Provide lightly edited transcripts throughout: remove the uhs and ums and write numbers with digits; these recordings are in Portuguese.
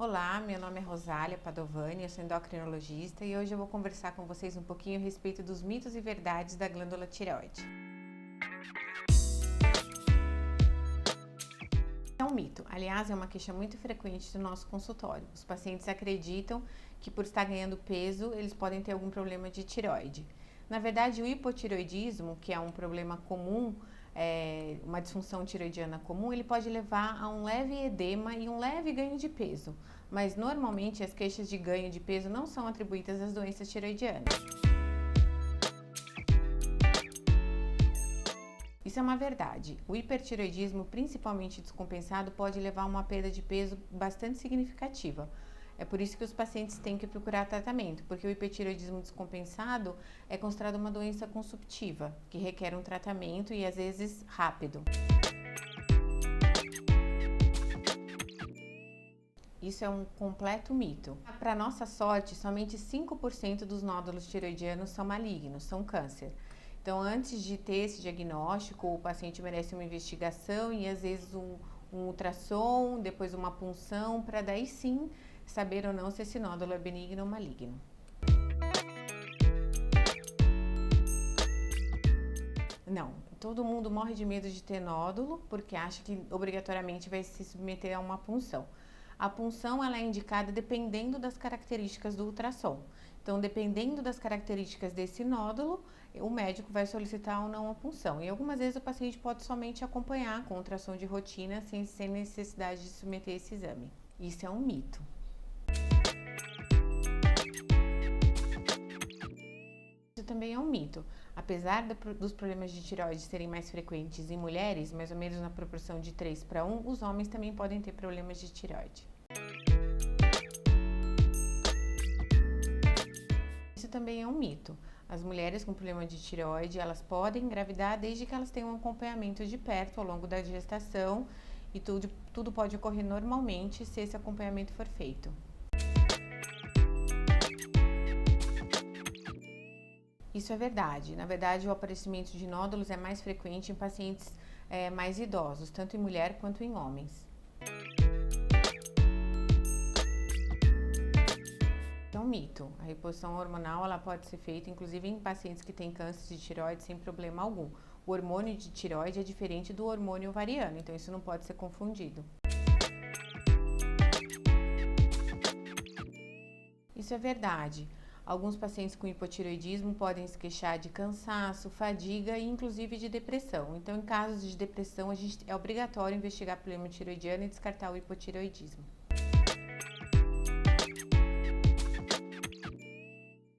Olá, meu nome é Rosália Padovani, eu sou endocrinologista e hoje eu vou conversar com vocês um pouquinho a respeito dos mitos e verdades da glândula tireoide. É um mito, aliás, é uma queixa muito frequente do nosso consultório. Os pacientes acreditam que por estar ganhando peso, eles podem ter algum problema de tireoide. Na verdade, o hipotireoidismo, que é um problema comum, uma disfunção tireoidiana comum, ele pode levar a um leve edema e um leve ganho de peso. Mas normalmente as queixas de ganho de peso não são atribuídas às doenças tireoidianas. Isso é uma verdade. O hipertireoidismo, principalmente descompensado, pode levar a uma perda de peso bastante significativa. É por isso que os pacientes têm que procurar tratamento, porque o hipertireoidismo descompensado é considerado uma doença consumptiva, que requer um tratamento e às vezes rápido. Isso é um completo mito. Para nossa sorte, somente 5% dos nódulos tireoidianos são malignos, são câncer. Então, antes de ter esse diagnóstico, o paciente merece uma investigação e às vezes um ultrassom, depois uma punção, para daí sim saber ou não se esse nódulo é benigno ou maligno. Não, todo mundo morre de medo de ter nódulo porque acha que obrigatoriamente vai se submeter a uma punção. A punção ela é indicada dependendo das características do ultrassom. Então, dependendo das características desse nódulo, o médico vai solicitar ou não a punção. E algumas vezes o paciente pode somente acompanhar com ultrassom de rotina sem necessidade de submeter esse exame. Isso é um mito. Isso também é um mito. Apesar dos problemas de tireoide serem mais frequentes em mulheres, mais ou menos na proporção de 3:1, os homens também podem ter problemas de tireoide. Isso também é um mito. As mulheres com problema de tireoide, elas podem engravidar desde que elas tenham um acompanhamento de perto ao longo da gestação e tudo pode ocorrer normalmente se esse acompanhamento for feito. Isso é verdade. Na verdade, o aparecimento de nódulos é mais frequente em pacientes mais idosos, tanto em mulher quanto em homens. É um mito. A reposição hormonal ela pode ser feita, inclusive em pacientes que têm câncer de tireoide sem problema algum. O hormônio de tireoide é diferente do hormônio ovariano, então isso não pode ser confundido. Isso é verdade. Alguns pacientes com hipotireoidismo podem se queixar de cansaço, fadiga e inclusive de depressão. Então, em casos de depressão, é obrigatório investigar problema tireoidiano e descartar o hipotireoidismo.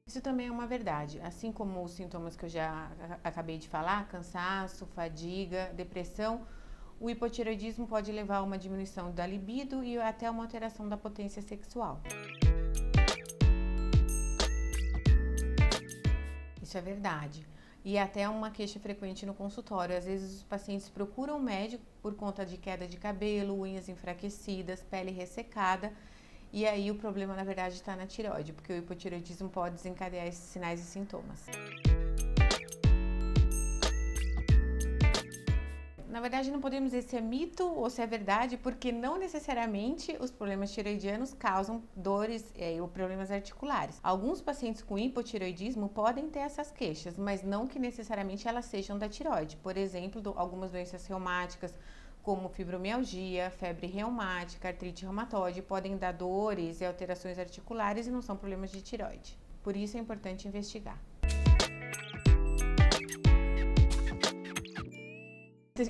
Isso também é uma verdade. Assim como os sintomas que eu já acabei de falar, cansaço, fadiga, depressão, o hipotireoidismo pode levar a uma diminuição da libido e até uma alteração da potência sexual. Isso é verdade. E até uma queixa frequente no consultório. Às vezes os pacientes procuram o médico por conta de queda de cabelo, unhas enfraquecidas, pele ressecada. E aí o problema, na verdade, está na tireoide, porque o hipotireoidismo pode desencadear esses sinais e sintomas. Na verdade, não podemos dizer se é mito ou se é verdade, porque não necessariamente os problemas tireoidianos causam dores ou problemas articulares. Alguns pacientes com hipotireoidismo podem ter essas queixas, mas não que necessariamente elas sejam da tireoide. Por exemplo, algumas doenças reumáticas, como fibromialgia, febre reumática, artrite reumatoide, podem dar dores e alterações articulares e não são problemas de tireoide. Por isso é importante investigar.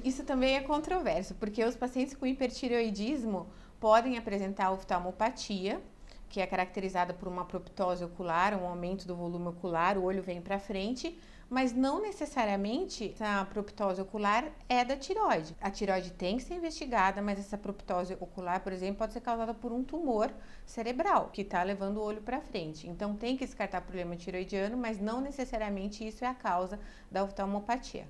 Isso também é controverso, porque os pacientes com hipertireoidismo podem apresentar oftalmopatia, que é caracterizada por uma proptose ocular, um aumento do volume ocular, o olho vem para frente, mas não necessariamente essa proptose ocular é da tireoide. A tireoide tem que ser investigada, mas essa proptose ocular, por exemplo, pode ser causada por um tumor cerebral, que está levando o olho para frente. Então tem que descartar problema tireoidiano, mas não necessariamente isso é a causa da oftalmopatia.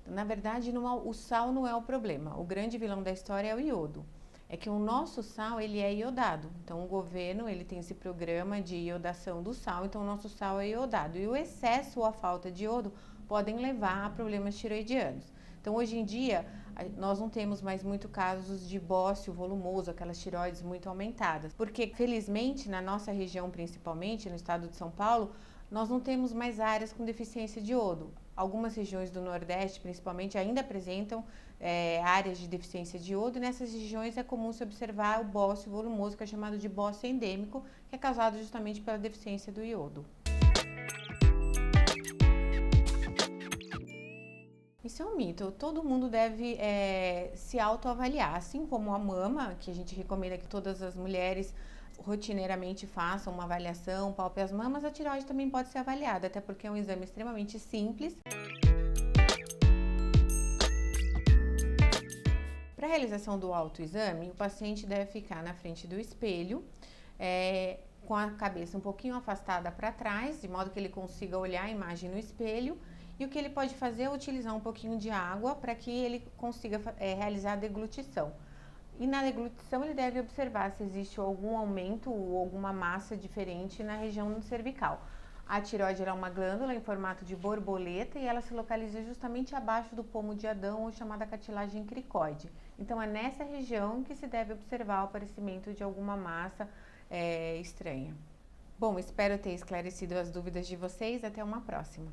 Na verdade, o sal não é o problema. O grande vilão da história é o iodo. é que o nosso sal, ele é iodado. Então, o governo, ele tem esse programa de iodação do sal, então o nosso sal é iodado. E o excesso ou a falta de iodo podem levar a problemas tiroidianos. Então, hoje em dia, nós não temos mais muito casos de bócio volumoso, aquelas tireoides muito aumentadas. Porque, felizmente, na nossa região, principalmente, no estado de São Paulo, nós não temos mais áreas com deficiência de iodo. Algumas regiões do Nordeste, principalmente, ainda apresentam áreas de deficiência de iodo, e nessas regiões é comum se observar o bócio volumoso, que é chamado de bócio endêmico, que é causado justamente pela deficiência do iodo. Isso é um mito. Todo mundo deve se autoavaliar, assim como a mama, que a gente recomenda que todas as mulheres rotineiramente façam uma avaliação, palpe as mamas, a tireoide também pode ser avaliada, até porque é um exame extremamente simples. Para a realização do autoexame, o paciente deve ficar na frente do espelho, com a cabeça um pouquinho afastada para trás, de modo que ele consiga olhar a imagem no espelho. E o que ele pode fazer é utilizar um pouquinho de água para que ele consiga realizar a deglutição. E na deglutição ele deve observar se existe algum aumento ou alguma massa diferente na região cervical. A tireoide é uma glândula em formato de borboleta e ela se localiza justamente abaixo do pomo de Adão, ou chamada cartilagem cricoide. Então é nessa região que se deve observar o aparecimento de alguma massa estranha. Bom, espero ter esclarecido as dúvidas de vocês. Até uma próxima.